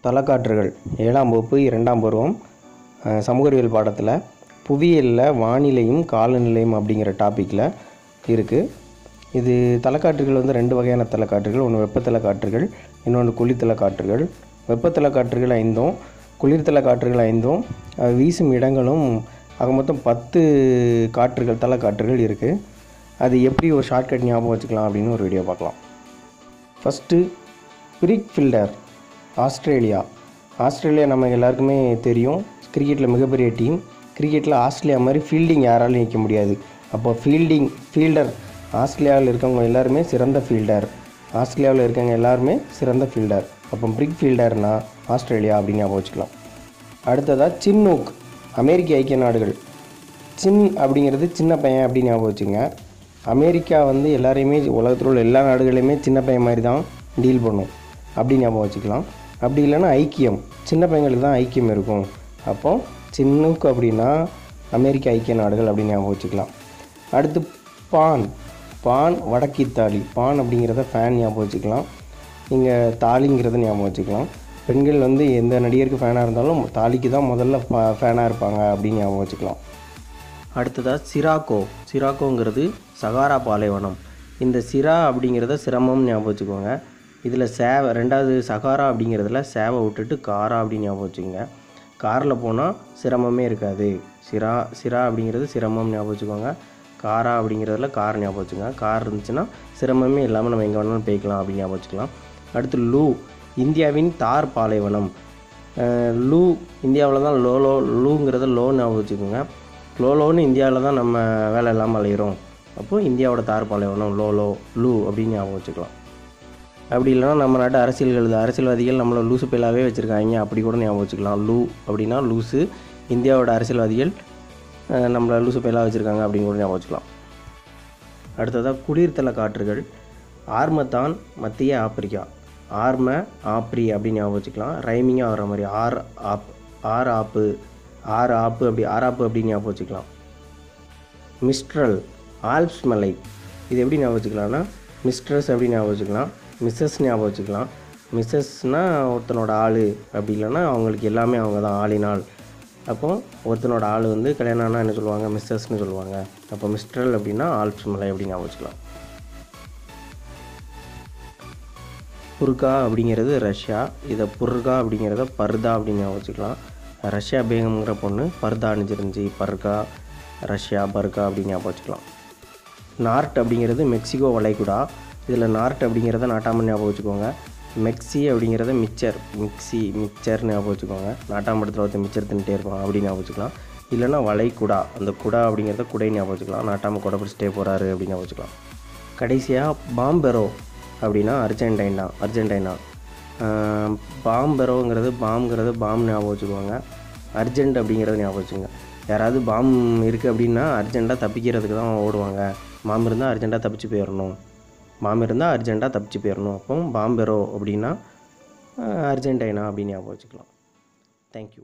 தலக்காற்றுகள் 7ஆம் வகுப்பு 2ஆம் பருவம் சமூக அறிவியல் பாடத்தில் புவியியலில் வானிலையும் காலநிலையும் அப்படிங்கிற டாப்பிக்கில் இருக்குது. இது தலக்காற்றுகள் வந்து 2 வகையான தலக்காற்றுகள். ஒன்று வெப்பத்தல காற்றுகள், இன்னொன்று குளிர்தல காற்றுகள். வெப்பத்தல காற்றுகள் 5ம் குளிர்தல காற்றுகள் 5ம் வீசும் இடங்களும் ஆக மொத்தம் 10 காற்றுகள் தலக்காற்றுகள் இருக்குது. அது எப்படி ஒரு ஷார்ட்கட் ஞாபகம் வச்சுக்கலாம் அப்படின்னு ஒரு வீடியோ பார்க்கலாம். ஃபஸ்ட்டு பிரிக் ஃபில்டர் ஆஸ்திரேலியா நம்ம எல்லாருக்குமே தெரியும். கிரிக்கெட்டில் மிகப்பெரிய டீம். கிரிக்கெட்டில் ஆஸ்திரேலியா மாதிரி ஃபீல்டிங் யாராலும் நிற்க முடியாது. அப்போ ஃபீல்டர் ஆஸ்திரேலியாவில் இருக்கவங்க எல்லாருமே சிறந்த ஃபீல்டர். ஆஸ்திரேலியாவில் இருக்கவங்க எல்லாருமே சிறந்த ஃபீல்டர். அப்போ பிரிக் ஃபில்டர்னா ஆஸ்திரேலியா அப்படின்னு ஞாபகம் வச்சுக்கலாம். அடுத்ததாக சின்னூக் அமெரிக்க ஐக்கிய நாடுகள். சின் அப்படிங்கிறது சின்ன பையன் அப்படின்னு ஞாபகம் வச்சுங்க. அமெரிக்கா வந்து எல்லாரையுமே உலகத்தில் உள்ள எல்லா நாடுகளையுமே சின்ன பையன் மாதிரி தான் டீல் பண்ணும் அப்படின்னு ஞாபகம் வச்சுக்கலாம். அப்படி இல்லைன்னா ஐக்கியம், சின்ன பையங்களுக்கு தான் ஐக்கியம் இருக்கும். அப்போது சின்னூக் அப்படின்னா அமெரிக்க ஐக்கிய நாடுகள் அப்படின்னு ஞாபகம் வச்சுக்கலாம். அடுத்து பான் வடக்கு இத்தாலி. பான் அப்படிங்கிறத ஃபேன் ஞாபகம் வச்சுக்கலாம். இங்கே தாலிங்கிறத ஞாபகம் வச்சுக்கலாம். பெண்கள் வந்து எந்த நடிகருக்கு ஃபேனாக இருந்தாலும் தாலிக்கு தான் முதல்ல ஃபேனாக இருப்பாங்க அப்படின்னு ஞாபகம் வச்சுக்கலாம். அடுத்ததாக சிராக்கோங்கிறது சகாரா பாலைவனம். இந்த சிரா அப்படிங்கிறத சிரமம் ஞாபகம் வச்சுக்கோங்க. இதில் ரெண்டாவது சகாரா அப்படிங்கிறதுல சேவை விட்டுட்டு காரா அப்படின்னு ஞாபகம் வச்சுக்கோங்க. காரில் போனால் சிரமமே இருக்காது. சிரா அப்படிங்கிறது சிரமம் ஞாபகம் வச்சுக்கோங்க. காரா அப்படிங்கிறதுல கார் ஞாபகம் வச்சுக்கோங்க. கார் இருந்துச்சுன்னா சிரமமே இல்லாமல் நம்ம எங்கே வேணாலும் போய்க்கலாம் அப்படின்னு ஞாபகம் வச்சுக்கலாம். அடுத்து இந்தியாவின் தார் பாலைவனம். இந்தியாவில் தான் லூங்கிறத ஞாபகம் வச்சுக்கோங்க. லோன்னு இந்தியாவில் தான் நம்ம வேலை இல்லாமல் அலைகிறோம். அப்போது இந்தியாவோட தார் பாலைவனம் லூ அப்படின்னு ஞாபகம் வச்சுக்கலாம். அப்படி இல்லைனா நம்ம நாட்டு அரசியல்வாதிகள் நம்மளை லூசு பேலாகவே வச்சுருக்காங்க அப்படி கூட ஞாபகம் வச்சுக்கலாம். அப்படின்னா லூஸு, இந்தியாவோட அரசியல்வாதிகள் நம்மளை லூசு பேலாக வச்சுருக்காங்க அப்படின்னு கூட ஞாபகம் வச்சுக்கலாம். அடுத்ததாக குளிர்தல காற்றுகள். ஆர்மத்தான் மத்திய ஆப்பிரிக்கா. ஆப்ரி அப்படின்னு ஞாபகம் வச்சுக்கலாம். ரைமிங்காக வர மாதிரி ஆராப்பு அப்படின்னு ஞாபகம் வச்சுக்கலாம். மிஸ்ட்ரல் ஆல்ப்ஸ் மலை. இது எப்படி ஞாபகம் வச்சுக்கலாம்னா மிஸ்ட்ரஸ் அப்படின்னு ஞாபகம் வச்சுக்கலாம். மிஸ்ஸஸ் ஞாபகம் வச்சுக்கலாம். மிஸ்ஸஸ்னால் ஒருத்தனோட ஆள், அப்படி இல்லைன்னா அவங்களுக்கு எல்லாமே அவங்க தான் ஆளினால். அப்போது ஒருத்தனோட ஆள் வந்து கல்யாணம் ஆனால் என்ன சொல்லுவாங்க, மிஸ்ஸஸ்ன்னு சொல்லுவாங்க. அப்போ மிஸ்ட்ரல் அப்படின்னா ஆல்ப்ஸ் மலை அப்படின்னு ஞாபகம் வச்சுக்கலாம். புர்கா அப்படிங்கிறது ரஷ்யா. இதை புர்கா அப்படிங்கிறத பர்தா அப்படின்னு ஞாபகம் வச்சுக்கலாம். ரஷ்யா பேகம்ங்கிற பொண்ணு பர்தா அணிஞ்சிருந்துச்சி. ரஷ்யா பர்கா அப்படின்னு ஞாபகம் வச்சுக்கலாம். நார்ட் அப்படிங்கிறது மெக்சிகோ வளைகுடா. இதில் நார்ட் அப்படிங்கிறத நாட்டாமல் ஞாபகம் வச்சுக்கோங்க. மெக்சி அப்படிங்கிறத மிக்சர் ஞாபகம் வச்சுக்கோங்க. நாட்டாம் படத்தில் ஒருத்தர் மிச்சர் தின்ட்டே இருப்பான் அப்படின்னு ஞாபகம் வச்சுக்கலாம். இல்லைன்னா வளைகுடா, அந்த குடா அப்படிங்கிறத குடை ஞாபகம் வச்சுக்கலாம். நாட்டாமல் குடை பிடிச்சிட்டே போகிறாரு அப்படின்னு ஞாபகம் வச்சுக்கலாம். கடைசியாக பாம்பெரோ அப்படின்னா அர்ஜென்டைனா. பாம்பெரோங்கிறது பாம் ஞாபகம் வச்சுக்குவாங்க. அர்ஜென்ட் அப்படிங்கிறத ஞாபகம் வச்சுக்கோங்க. யாராவது பாம் இருக்குது அப்படின்னா அர்ஜெண்ட்டாக தப்பிக்கிறதுக்கு தான் ஓடுவாங்க. பாம் இருந்தால் அர்ஜெண்ட்டாக தப்பிச்சு போயிடணும். அப்போ பாம்பெரோ அப்படின்னா அர்ஜென்டைனா அப்படின்னு ஞாபகம் வச்சுக்கலாம். தேங்க்யூ.